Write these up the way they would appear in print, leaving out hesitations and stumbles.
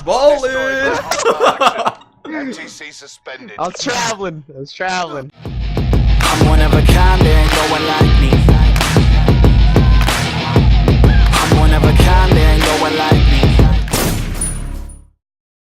Ballin'! MTC suspended. I was traveling. I'm one of a kind, there ain't no one like me. I'm one of a kind, there ain't no one like me.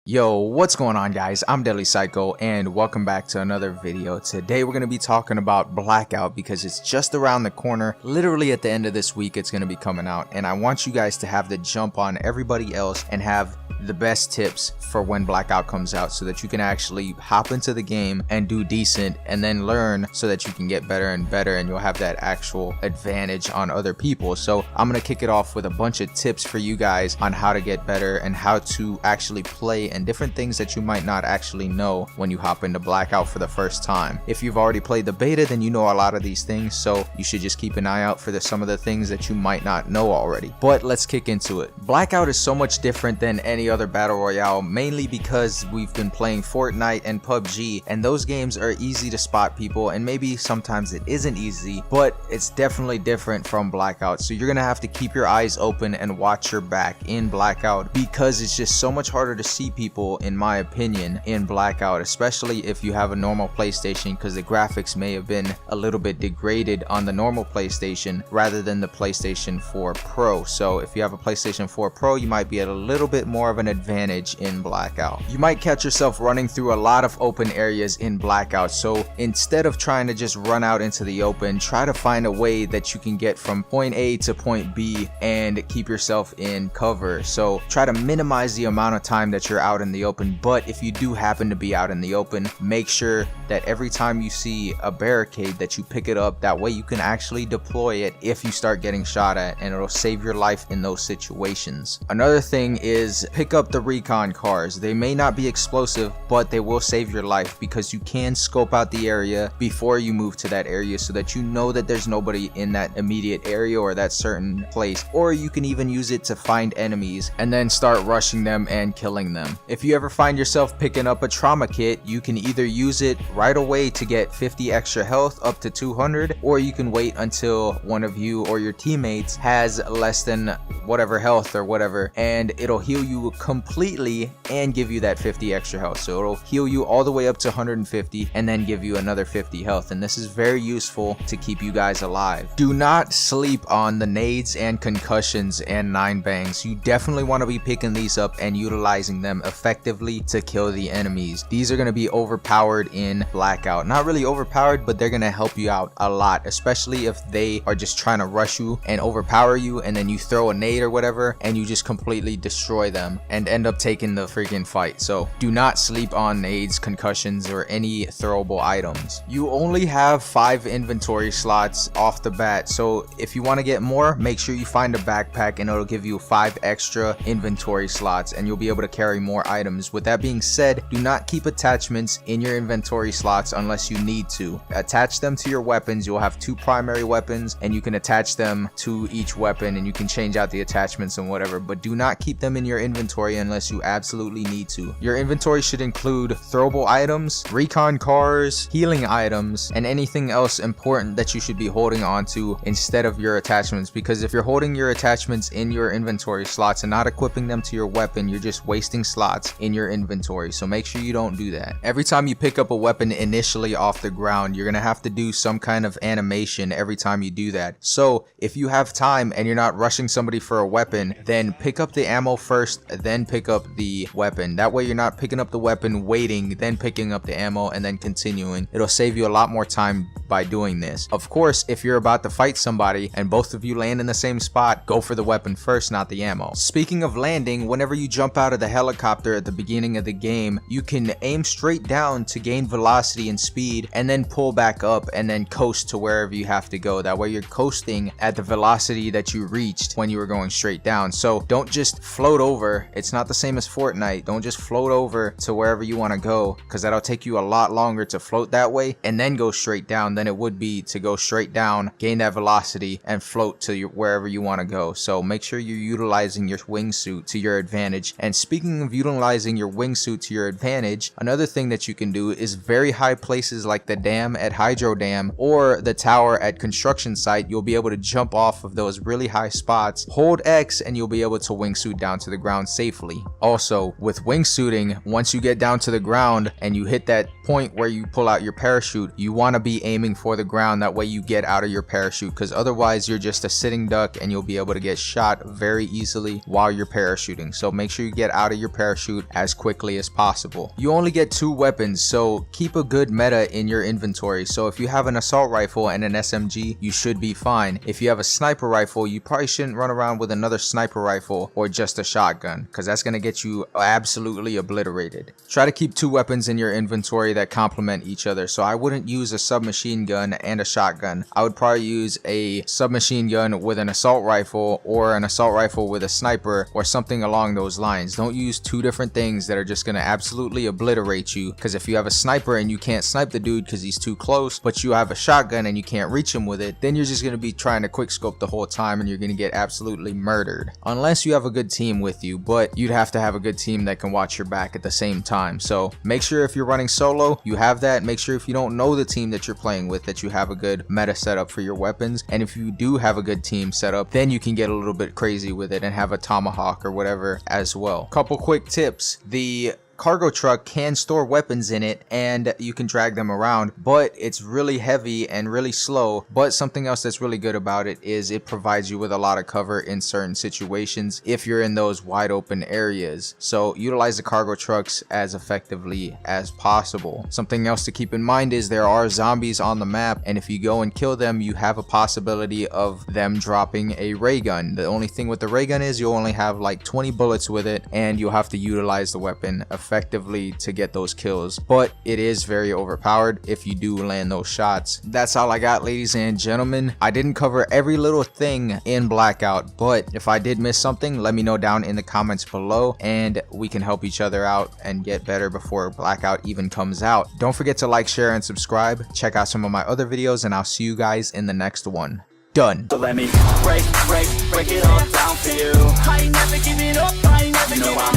Yo, what's going on, guys? I'm DeadlyPsyko and welcome back to another video. Today we're going to be talking about Blackout because it's just around the corner. Literally at the end of this week it's going to be coming out, and I want you guys to have the jump on everybody else and have the best tips for when Blackout comes out so that you can actually hop into the game and do decent and then learn so that you can get better and better, and you'll have that actual advantage on other people. So I'm going to kick it off with a bunch of tips for you guys on how to get better and how to actually play and different things that you might not actually know when you hop into Blackout for the first time. If you've already played the beta, then you know a lot of these things, so you should just keep an eye out for some of the things that you might not know already. But let's kick into it. Blackout is so much different than any other battle royale, mainly because we've been playing Fortnite and PUBG, and those games are easy to spot people, and maybe sometimes it isn't easy, but it's definitely different from Blackout. So you're gonna have to keep your eyes open and watch your back in Blackout because it's just so much harder to see people, in my opinion, in Blackout, especially if you have a normal PlayStation, because the graphics may have been a little bit degraded on the normal PlayStation rather than the PlayStation 4 Pro. So if you have a PlayStation 4 Pro, you might be at a little bit more of an advantage in Blackout. You might catch yourself running through a lot of open areas in Blackout, so instead of trying to just run out into the open, try to find a way that you can get from point A to point B and keep yourself in cover. So try to minimize the amount of time that you're out in the open, but if you do happen to be out in the open, make sure that every time you see a barricade that you pick it up. That way you can actually deploy it if you start getting shot at, and it'll save your life in those situations. Another thing is pick up the recon cars. They may not be explosive, but they will save your life because you can scope out the area before you move to that area so that you know that there's nobody in that immediate area or that certain place, or you can even use it to find enemies and then start rushing them and killing them. If you ever find yourself picking up a trauma kit, you can either use it right away to get 50 extra health up to 200, or you can wait until one of you or your teammates has less than whatever health or whatever, and it'll heal you completely and give you that 50 extra health. So it'll heal you all the way up to 150 and then give you another 50 health, and this is very useful to keep you guys alive. Do not sleep on the nades and concussions and 9-bangs. You definitely want to be picking these up and utilizing them effectively to kill the enemies. These are going to be overpowered in Blackout. Not really overpowered, but they're going to help you out a lot, especially if they are just trying to rush you and overpower you, and then you throw a nade or whatever and you just completely destroy them and end up taking the freaking fight. So do not sleep on nades, concussions, or any throwable items. You only have 5 inventory slots off the bat, so if you want to get more, make sure you find a backpack and it'll give you 5 extra inventory slots and you'll be able to carry more items. With that being said, do not keep attachments in your inventory slots unless you need to. Attach them to your weapons. You'll have 2 primary weapons and you can attach them to each weapon, and you can change out the attachments and whatever, but do not keep them in your inventory unless you absolutely need to. Your inventory should include throwable items, recon cars, healing items, and anything else important that you should be holding on to instead of your attachments, because if you're holding your attachments in your inventory slots and not equipping them to your weapon, you're just wasting slots in your inventory. So make sure you don't do that. Every time you pick up a weapon initially off the ground, you're gonna have to do some kind of animation every time you do that. So if you have time and you're not rushing somebody for a weapon, then pick up the ammo first, then pick up the weapon. That way you're not picking up the weapon, waiting, then picking up the ammo, and then continuing. It'll save you a lot more time by doing this. Of course, if you're about to fight somebody and both of you land in the same spot, go for the weapon first, not the ammo. Speaking of landing, whenever you jump out of the helicopter at the beginning of the game, you can aim straight down to gain velocity and speed, and then pull back up and then coast to wherever you have to go. That way you're coasting at the velocity that you reached when you were going straight down. So don't just float over. It's not the same as Fortnite. Don't just float over to wherever you want to go, because that'll take you a lot longer to float that way and then go straight down than it would be to go straight down, gain that velocity, and float to wherever you want to go. So make sure you're utilizing your wingsuit to your advantage. And speaking of utilizing your wingsuit to your advantage, another thing that you can do is very high places like the dam at Hydro Dam or the tower at construction site. You'll be able to jump off of those really high spots, hold X, and you'll be able to wingsuit down to the ground safely. Also, with wingsuiting, once you get down to the ground and you hit that point where you pull out your parachute, you want to be aiming for the ground. That way you get out of your parachute, because otherwise you're just a sitting duck and you'll be able to get shot very easily while you're parachuting. So make sure you get out of your parachute as quickly as possible. You only get 2 weapons, so keep a good meta in your inventory. So if you have an assault rifle and an SMG, you should be fine. If you have a sniper rifle, you probably shouldn't run around with another sniper rifle or just a shotgun, because that's going to get you absolutely obliterated. Try to keep 2 weapons in your inventory that complement each other. So I wouldn't use a submachine gun and a shotgun. I would probably use a submachine gun with an assault rifle, or an assault rifle with a sniper, or something along those lines. Don't use 2 different things that are just going to absolutely obliterate you, because if you have a sniper and you can't snipe the dude because he's too close, but you have a shotgun and you can't reach him with it, then you're just going to be trying to quick scope the whole time and you're going to get absolutely murdered. Unless you have a good team with you, but you'd have to have a good team that can watch your back at the same time. So make sure if you're running solo, you have that. Make sure if you don't know the team that you're playing with, that you have a good meta setup for your weapons. And if you do have a good team setup, then you can get a little bit crazy with it and have a tomahawk or whatever as well. Couple quick tips. The cargo truck can store weapons in it and you can drag them around, but it's really heavy and really slow. But something else that's really good about it is it provides you with a lot of cover in certain situations if you're in those wide open areas. So utilize the cargo trucks as effectively as possible. Something else to keep in mind is there are zombies on the map, and if you go and kill them, you have a possibility of them dropping a ray gun. The only thing with the ray gun is you'll only have like 20 bullets with it, and you'll have to utilize the weapon effectively to get those kills, but it is very overpowered if you do land those shots. That's all I got, ladies and gentlemen. I didn't cover every little thing in Blackout, but if I did miss something, let me know down in the comments below and we can help each other out and get better before Blackout even comes out. Don't forget to like, share, and subscribe. Check out some of my other videos, and I'll see you guys in the next one. Done. So let me break it all down for you. I ain't never giving up, I ain't never giving up.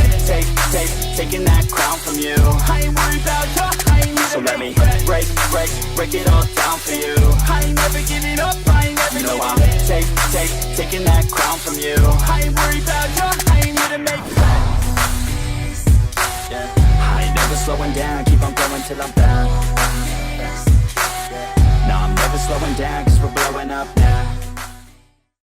Taking that crown from you. I ain't worried about you, I ain't never. So let me break it all down for you. I ain't never giving up, I ain't never giving up. Taking that crown from you. I ain't worried about you, I ain't here to make friends. Yeah. I ain't never slowing down, keep on going till I'm down. No, I'm never slowing down, 'cause we're